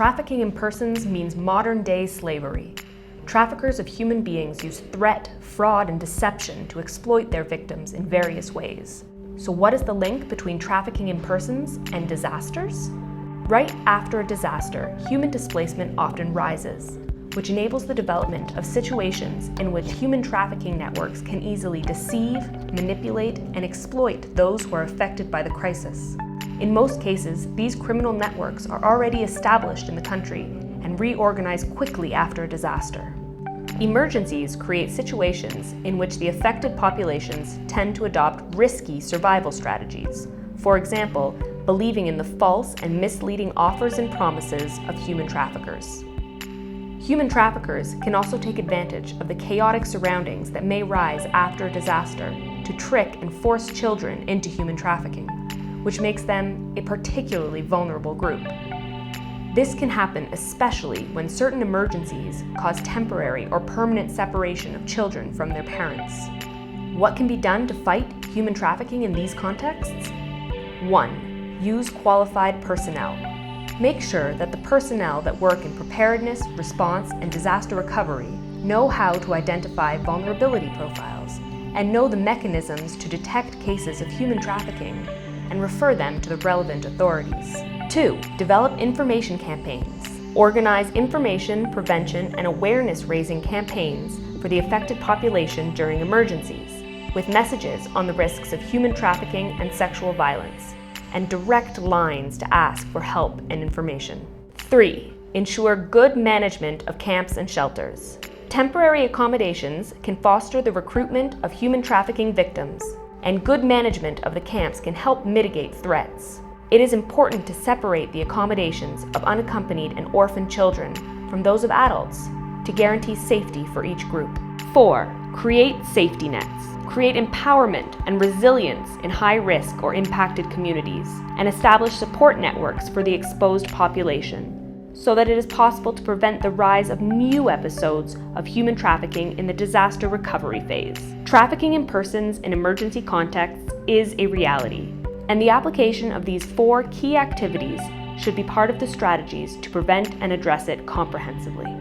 Trafficking in persons means modern-day slavery. Traffickers of human beings use threat, fraud, and deception to exploit their victims in various ways. So what is the link between trafficking in persons and disasters? Right after a disaster, human displacement often rises, which enables the development of situations in which human trafficking networks can easily deceive, manipulate, and exploit those who are affected by the crisis. In most cases, these criminal networks are already established in the country and reorganize quickly after a disaster. Emergencies create situations in which the affected populations tend to adopt risky survival strategies. For example, believing in the false and misleading offers and promises of human traffickers. Human traffickers can also take advantage of the chaotic surroundings that may rise after a disaster to trick and force children into human trafficking, which makes them a particularly vulnerable group. This can happen especially when certain emergencies cause temporary or permanent separation of children from their parents. What can be done to fight human trafficking in these contexts? 1. Use qualified personnel. Make sure that the personnel that work in preparedness, response, and disaster recovery know how to identify vulnerability profiles and know the mechanisms to detect cases of human trafficking and refer them to the relevant authorities. 2. Develop information campaigns. Organize information, prevention, and awareness-raising campaigns for the affected population during emergencies, with messages on the risks of human trafficking and sexual violence, and direct lines to ask for help and information. 3. Ensure good management of camps and shelters. Temporary accommodations can foster the recruitment of human trafficking victims, and good management of the camps can help mitigate threats. It is important to separate the accommodations of unaccompanied and orphaned children from those of adults to guarantee safety for each group. 4. Create safety nets. Create empowerment and resilience in high-risk or impacted communities, and establish support networks for the exposed population, so that it is possible to prevent the rise of new episodes of human trafficking in the disaster recovery phase. Trafficking in persons in emergency contexts is a reality, and the application of these 4 key activities should be part of the strategies to prevent and address it comprehensively.